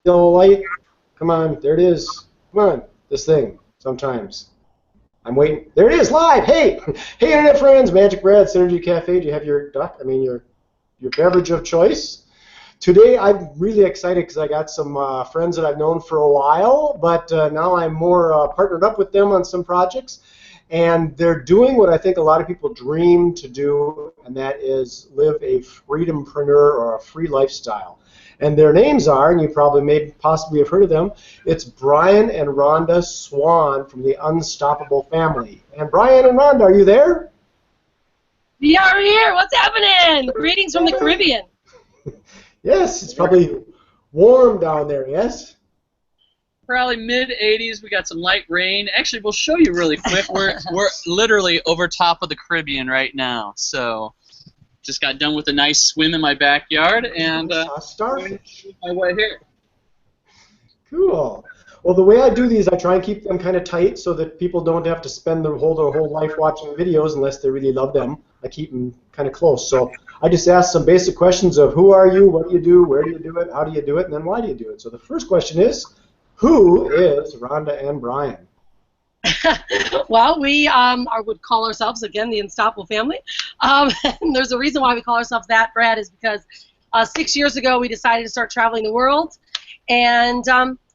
Yellow light. Come on, there it is. Come on, this thing. Sometimes I'm waiting. There it is, live. Hey, hey, internet friends. MagicBrad, SynergyCafe. Do you have your duck? I mean your beverage of choice? Today I'm really excited because I got some friends that I've known for a while, but now I'm more partnered up with them on some projects, and they're doing what I think a lot of people dream to do, and that is live a freedompreneur or a free lifestyle. And their names are, and you probably may possibly have heard of them, it's Brian and Rhonda Swan from the Unstoppable family. And Brian and Rhonda, are you there? We are here. What's happening? Greetings from the Caribbean. Yes, it's probably warm down there, yes? Probably mid-80s. We got some light rain. Actually, we'll show you really quick. We're literally over top of the Caribbean right now. So just got done with a nice swim in my backyard and starfish. My way here. Cool. Well, the way I do these, I try and keep them kind of tight so that people don't have to spend their whole life watching videos unless they really love them. I keep them kind of close. So I just ask some basic questions of who are you, what do you do, where do you do it, how do you do it, and then why do you do it. So the first question is, who is Rhonda and Brian? Well, we would call ourselves, again, the Unstoppable family. And there's a reason why we call ourselves that, Brad, is because 6 years ago we decided to start traveling the world and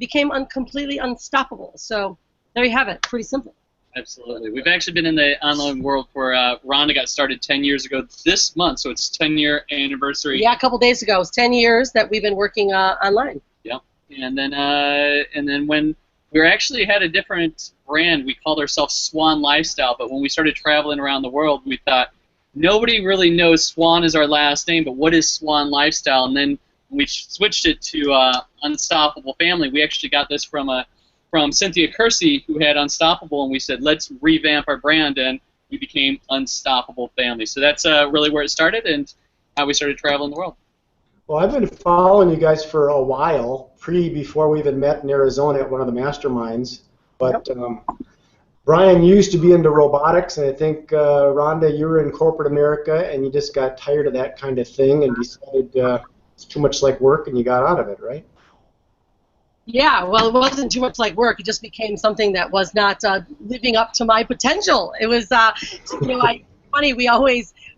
became completely unstoppable. So there you have it. Pretty simple. Absolutely. We've actually been in the online world for Rhonda got started 10 years ago this month, so it's 10-year anniversary. Yeah, a couple days ago. It's 10 years that we've been working online. Yeah. And then when we actually had a different brand, we called ourselves Swan Lifestyle, but when we started traveling around the world, we thought nobody really knows Swan is our last name, but what is Swan Lifestyle? And then we switched it to Unstoppable Family. We actually got this from Cynthia Kersey, who had Unstoppable, and we said, let's revamp our brand, and we became Unstoppable Family. So that's really where it started and how we started traveling the world. Well, I've been following you guys for a while, before we even met in Arizona at one of the masterminds. But Brian, you used to be into robotics, and I think, Rhonda, you were in corporate America, and you just got tired of that kind of thing and decided it's too much like work, and you got out of it, right? Yeah, well, it wasn't too much like work. It just became something that was not living up to my potential. It was, funny,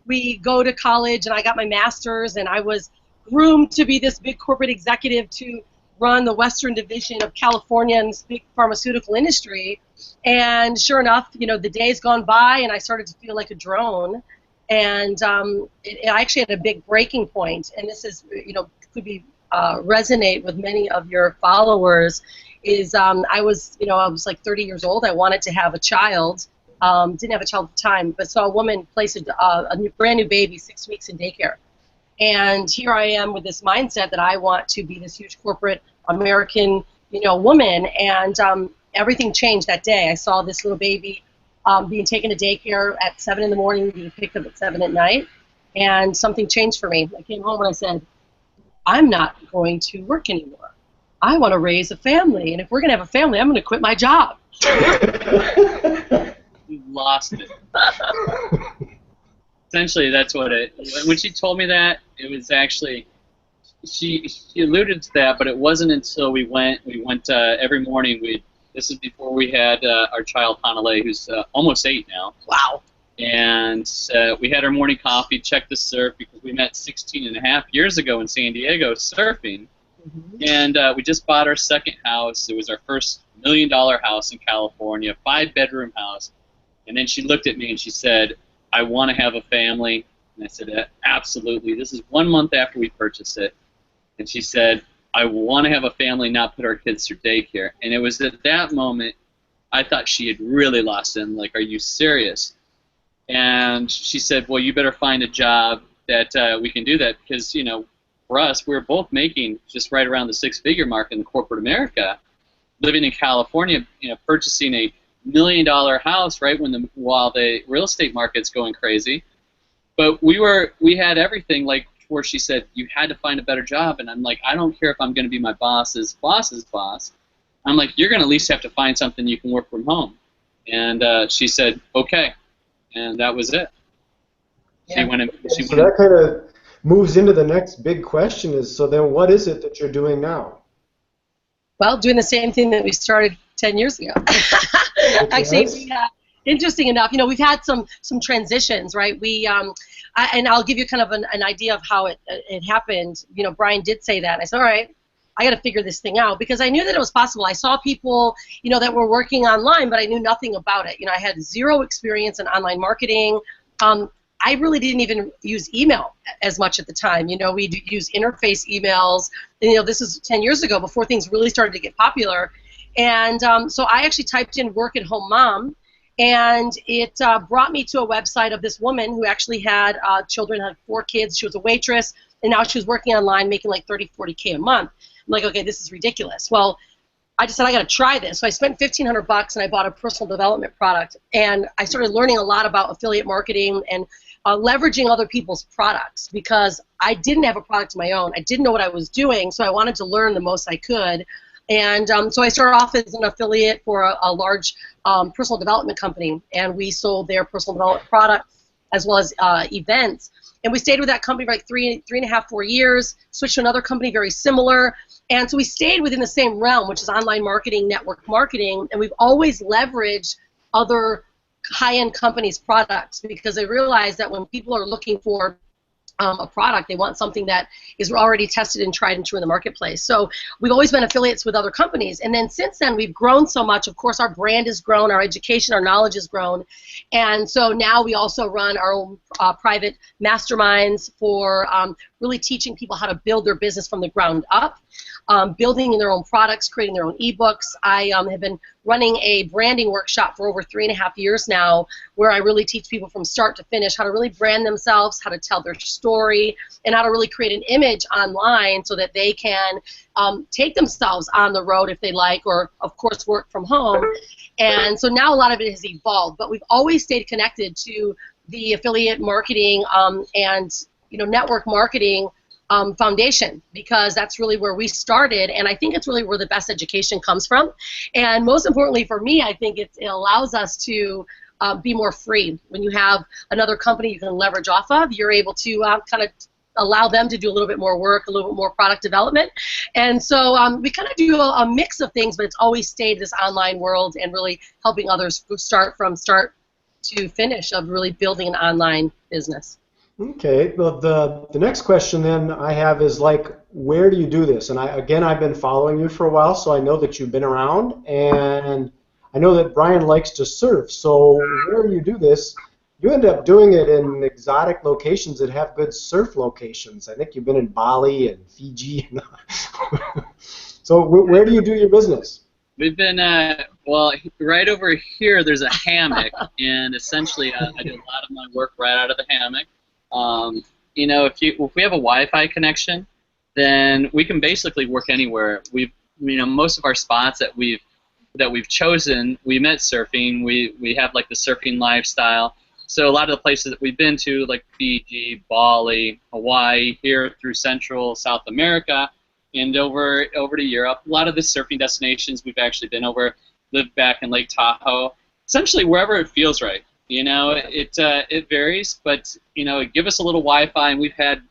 we go to college, and I got my master's, and I was groomed to be this big corporate executive to run the Western Division of California and this big pharmaceutical industry. And sure enough, the days gone by, and I started to feel like a drone. And I actually had a big breaking point, and this is, could be resonate with many of your followers. Is I was like 30 years old. I wanted to have a child. Didn't have a child at the time, but saw a woman place a brand new baby 6 weeks in daycare. And here I am with this mindset that I want to be this huge corporate American, woman. And everything changed that day. I saw this little baby being taken to daycare at 7 in the morning, being picked up at 7 at night, and something changed for me. I came home and I said, I'm not going to work anymore. I want to raise a family, and if we're going to have a family, I'm going to quit my job. You lost it. Essentially, that's what when she told me that, it was actually, she alluded to that, but it wasn't until we went every morning. This is before we had our child, Hanalei, who's almost 8 now. Wow. And we had our morning coffee, checked the surf, because we met 16 and a half years ago in San Diego surfing. Mm-hmm. And we just bought our second house. It was our first $1 million house in California, 5-bedroom house. And then she looked at me and she said, I want to have a family. And I said, absolutely. This is 1 month after we purchased it. And she said, I want to have a family, not put our kids through daycare. And it was at that moment I thought she had really lost it. I'm like, are you serious? And she said, well, you better find a job that we can do that, because, for us, we were both making just right around the 6-figure mark in corporate America, living in California, purchasing a $1 million house right while the real estate market's going crazy. But we had everything, like where she said, you had to find a better job. And I'm like, I don't care if I'm going to be my boss's boss's boss. I'm like, you're going to at least have to find something you can work from home. And she said, okay. And that was it. Yeah. So that kind of moves into the next big question is, so then what is it that you're doing now? Well, doing the same thing that we started 10 years ago. Actually, interesting enough, we've had some transitions, right? And I'll give you kind of an idea of how it happened. Brian did say that. I said, all right, I got to figure this thing out, because I knew that it was possible. I saw people, that were working online, but I knew nothing about it. I had zero experience in online marketing. I really didn't even use email as much at the time. We'd use interface emails. And, this is 10 years ago, before things really started to get popular. And so I actually typed in work-at-home mom, and it brought me to a website of this woman who actually had children, had 4 kids. She was a waitress, and now she was working online, making like 30, 40K a month. I'm like, okay, this is ridiculous. Well, I just said, I got to try this. So I spent $1,500 and I bought a personal development product. And I started learning a lot about affiliate marketing and leveraging other people's products, because I didn't have a product of my own. I didn't know what I was doing, so I wanted to learn the most I could. And so I started off as an affiliate for a large personal development company, and we sold their personal development products as well as events. And we stayed with that company for like 3.5, 4 years, switched to another company very similar. And so we stayed within the same realm, which is online marketing, network marketing, and we've always leveraged other high-end companies' products, because I realized that when people are looking for a product, they want something that is already tested and tried and true in the marketplace. So we've always been affiliates with other companies. And then since then, we've grown so much. Of course, our brand has grown, our education, our knowledge has grown. And so now we also run our own private masterminds for really teaching people how to build their business from the ground up, building their own products, creating their own ebooks. I have been running a branding workshop for over 3.5 years now, where I really teach people from start to finish how to really brand themselves, how to tell their story, and how to really create an image online so that they can take themselves on the road if they like, or of course work from home. And so now a lot of it has evolved, but we've always stayed connected to the affiliate marketing and network marketing foundation, because that's really where we started, and I think it's really where the best education comes from. And most importantly for me, I think it allows us to be more free. When you have another company you can leverage off of, you're able to kind of allow them to do a little bit more work, a little bit more product development. And so we kind of do a mix of things, but it's always stayed this online world and really helping others start from start to finish of really building an online business. Okay, well, the next question then I have is, like, where do you do this? And I've been following you for a while, so I know that you've been around, and I know that Brian likes to surf. So where do you do this? You end up doing it in exotic locations that have good surf locations. I think you've been in Bali and Fiji. So where do you do your business? We've been, well, right over here there's a hammock, and essentially I do a lot of my work right out of the hammock. If we have a Wi-Fi connection, then we can basically work anywhere. Most of our spots that we've chosen, we met surfing. We have like the surfing lifestyle. So a lot of the places that we've been to, like Fiji, Bali, Hawaii, here through Central, South America, and over to Europe. A lot of the surfing destinations we've actually been over, lived back in Lake Tahoe. Essentially wherever it feels right. It varies, but give us a little Wi-Fi, and we've had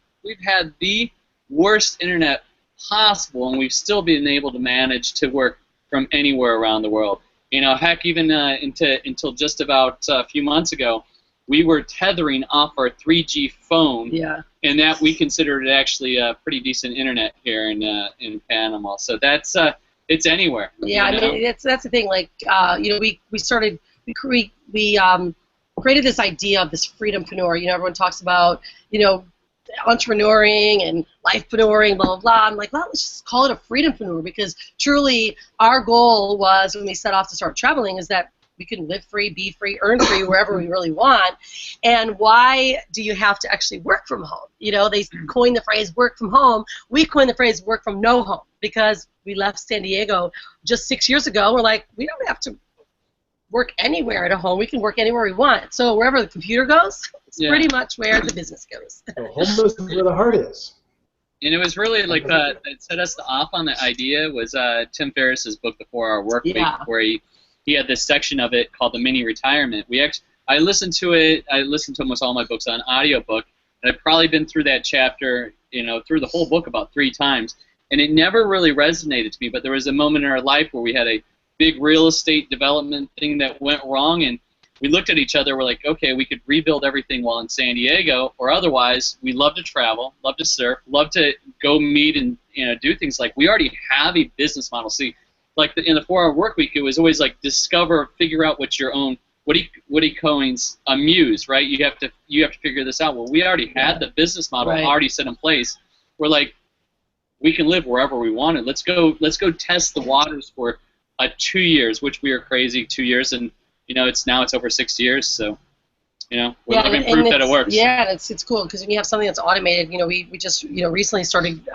the worst internet possible, and we've still been able to manage to work from anywhere around the world. Heck, even until just about a few months ago, we were tethering off our 3G phone, and that we considered it actually a pretty decent internet here in Panama. So that's it's anywhere. Yeah, I mean that's the thing. Like we created this idea of this freedompreneur. Everyone talks about entrepreneuring and lifepreneuring, blah, blah, blah. I'm like, well, let's just call it a freedompreneur, because truly our goal was, when we set off to start traveling, is that we can live free, be free, earn free wherever we really want. And why do you have to actually work from home? They coined the phrase work from home. We coined the phrase work from no home, because we left San Diego just 6 years ago. We're like, we don't have to work anywhere at home. We can work anywhere we want. So wherever the computer goes, it's pretty much where the business goes. So home is where the heart is. And it was really like that set us off on the idea was Tim Ferriss's book, The 4-Hour Work Week, where he had this section of it called the Mini Retirement. I listened to it. I listened to almost all my books on audiobook, and I've probably been through that chapter, through the whole book about 3 times. and it never really resonated to me. But there was a moment in our life where we had a big real estate development thing that went wrong, and we looked at each other. We're like, okay, we could rebuild everything while in San Diego, or otherwise, we love to travel, love to surf, love to go meet and do things. Like, we already have a business model. See, like in the 4-hour work week, it was always like discover, figure out what's your own. Woody Cohen's muse, right? You have to figure this out. Well, we already had the business model already set in place. We're like, we can live wherever we want it. Let's go test the waters for 2 years, which we are crazy 2 years, and it's over 6 years, so we're living proof that it works. Yeah, it's cool because when you have something that's automated, we just recently started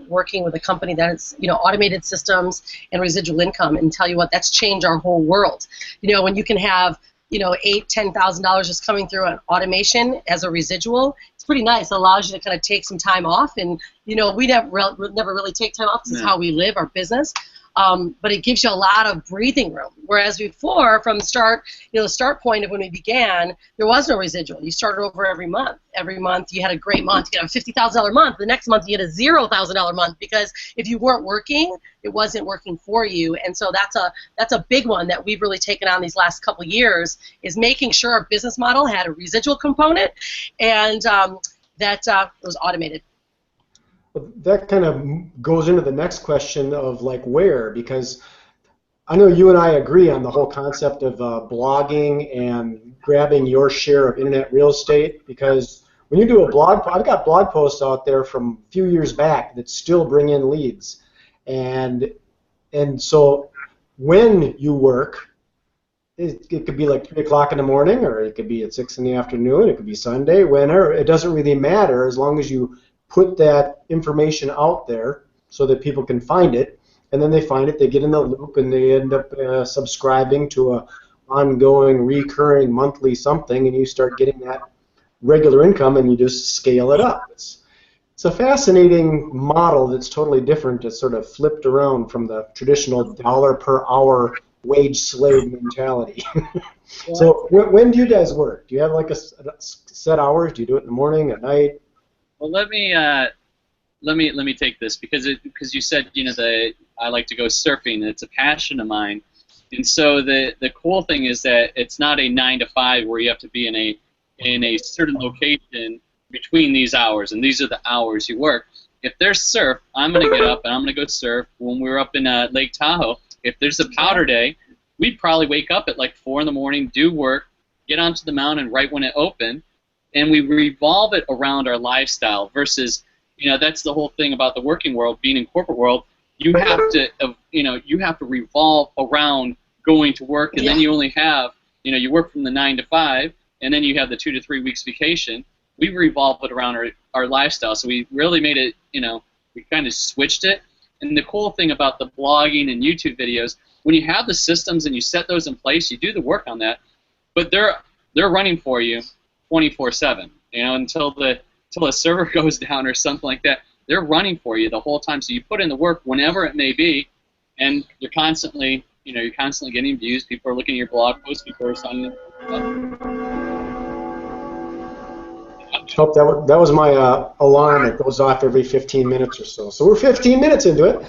working with a company that is automated systems and residual income, and tell you what, that's changed our whole world. When you can have $8,000-$10,000 just coming through an automation as a residual, it's pretty nice. It allows you to kind of take some time off, and we never really take time off. This is how we live our business. But it gives you a lot of breathing room. Whereas before, from the start, the start point of when we began, there was no residual. You started over every month. Every month you had a great month. You had a $50,000 month. The next month you had a $0,000 month, because if you weren't working, it wasn't working for you. And so that's a big one that we've really taken on these last couple years, is making sure our business model had a residual component, and that it was automated. That kind of goes into the next question of like where, because I know you and I agree on the whole concept of blogging and grabbing your share of internet real estate, because when you do a blog, I've got blog posts out there from a few years back that still bring in leads, and so when you work, it could be like 3 o'clock in the morning, or it could be at 6 in the afternoon, it could be Sunday, whenever. It doesn't really matter as long as you put that information out there so that people can find it, and then they find it, they get in the loop, and they end up subscribing to a ongoing, recurring, monthly something, and you start getting that regular income, and you just scale it up. It's a fascinating model that's totally different. It's sort of flipped around from the traditional dollar per hour wage slave mentality. So when do you guys work? Do you have like a set hours? Do you do it in the morning, at night? Well, let me take this because you said I like to go surfing, and it's a passion of mine, and so the cool thing is that it's not a 9 to 5 where you have to be in a certain location between these hours, and these are the hours you work. If there's surf, I'm gonna get up and I'm gonna go surf. When we were up in Lake Tahoe, if there's a powder day, we'd probably wake up at like 4 in the morning, do work, get onto the mountain right when it opened. And we revolve it around our lifestyle versus, that's the whole thing about the working world, being in corporate world. You have to revolve around going to work, and then you only have, you work from the 9 to 5, and then you have the 2 to 3 weeks vacation. We revolve it around our lifestyle, so we really made it, we kind of switched it. And the cool thing about the blogging and YouTube videos, when you have the systems and you set those in place, you do the work on that, but they're running for you 24/7, until a server goes down or something like that. They're running for you the whole time. So you put in the work whenever it may be, and you're constantly getting views. People are looking at your blog posts. People are signing up. Oh, that was my alarm. It goes off every 15 minutes or so. So we're 15 minutes into it,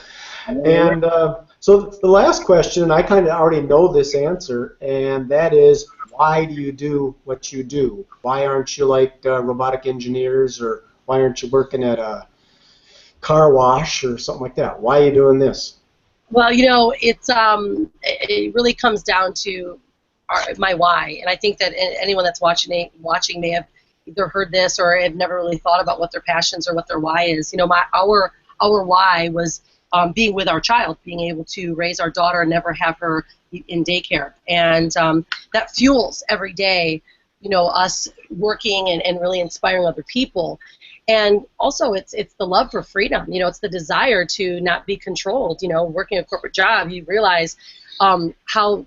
and so the last question, and I kind of already know this answer, and that is, why do you do what you do? Why aren't you like robotic engineers, or why aren't you working at a car wash or something like that? Why are you doing this? Well, it really comes down to my why, and I think that anyone that's watching may have either heard this or have never really thought about what their passions or what their why is. Our why was being with our child, being able to raise our daughter and never have her in daycare, and that fuels every day, us working and really inspiring other people. And also, it's the love for freedom. It's the desire to not be controlled. Working a corporate job, you realize how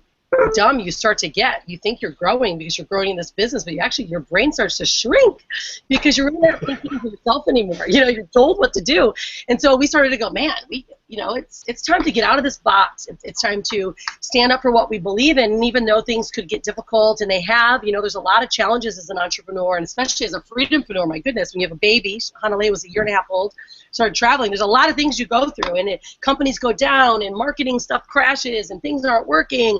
dumb you start to get. You think you're growing because you're growing in this business, but your brain starts to shrink because you're really not thinking for yourself anymore. You're told what to do. And so we started to go, man, you know, it's time to get out of this box. It's time to stand up for what we believe in, and even though things could get difficult, and they have, you know, there's a lot of challenges as an entrepreneur, and especially as a freedompreneur. My goodness, when you have a baby, Hanalei was 1.5 years old, started traveling. There's a lot of things you go through, and companies go down, and marketing stuff crashes, and things aren't working.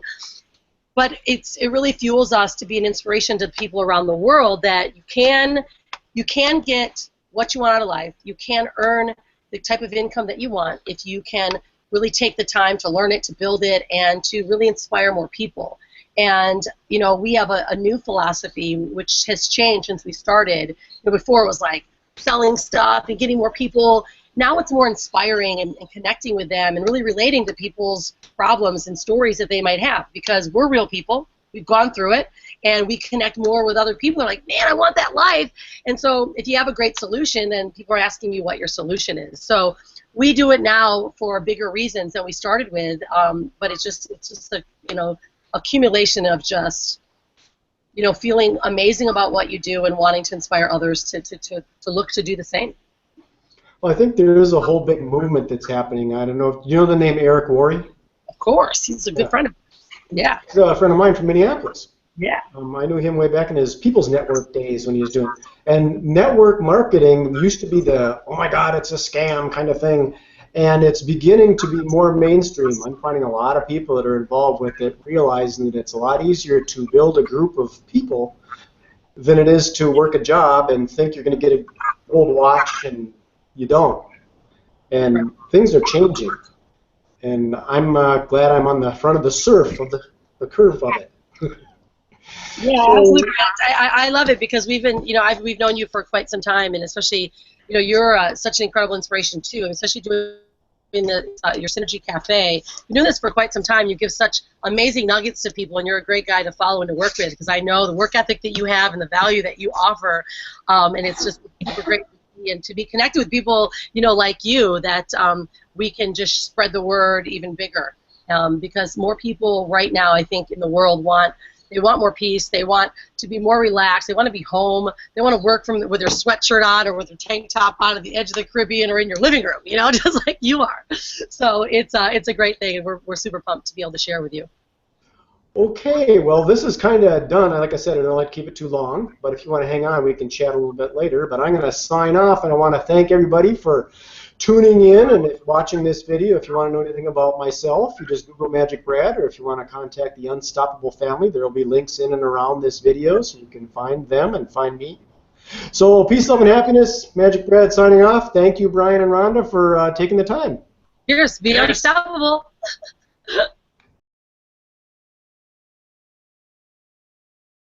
But it really fuels us to be an inspiration to people around the world that you can get what you want out of life. You can earn the type of income that you want if you can really take the time to learn it, to build it, and to really inspire more people. And, you know, we have a new philosophy which has changed since we started. You know, before it was like selling stuff and getting more people. Now it's more inspiring and connecting with them and really relating to people's problems and stories that they might have, because we're real people. We've gone through it, and we connect more with other people. They're like, man, I want that life. And so if you have a great solution, then people are asking you what your solution is. So we do it now for bigger reasons than we started with, but it's just a, you know, accumulation of just, you know, feeling amazing about what you do and wanting to inspire others to look to do the same. Well, I think there is a whole big movement that's happening. I don't know if you know the name Eric Worre. Of course, he's a good friend of mine. Yeah. He's a friend of mine from Minneapolis. Yeah. I knew him way back in his People's Network days when he was doing. And network marketing used to be the, oh my God, it's a scam kind of thing. And it's beginning to be more mainstream. I'm finding a lot of people that are involved with it realizing that it's a lot easier to build a group of people than it is to work a job and think you're going to get an old watch and you don't. And things are changing. And I'm glad I'm on the front of the surf of the curve of it. Yeah, absolutely. I love it because we've been, you know, we've known you for quite some time, and especially, you know, you're such an incredible inspiration too, and especially doing your SynergyCafe. You've been doing this for quite some time. You give such amazing nuggets to people, and you're a great guy to follow and to work with, because I know the work ethic that you have and the value that you offer, and it's just super great. And to be connected with people, you know, like you, that we can just spread the word even bigger, because more people right now, I think, in the world want more peace. They want to be more relaxed. They want to be home. They want to work with their sweatshirt on or with their tank top on at the edge of the Caribbean or in your living room, you know, just like you are. So it's a great thing, and we're super pumped to be able to share with you. Okay, well, this is kind of done. Like I said, I don't like to keep it too long, but if you want to hang on, we can chat a little bit later. But I'm going to sign off, and I want to thank everybody for tuning in and watching this video. If you want to know anything about myself, you just Google MagicBrad, or if you want to contact the Unstoppable family, there will be links in and around this video so you can find them and find me. So peace, love, and happiness. MagicBrad signing off. Thank you, Brian and Rhonda, for taking the time. Cheers. Be unstoppable.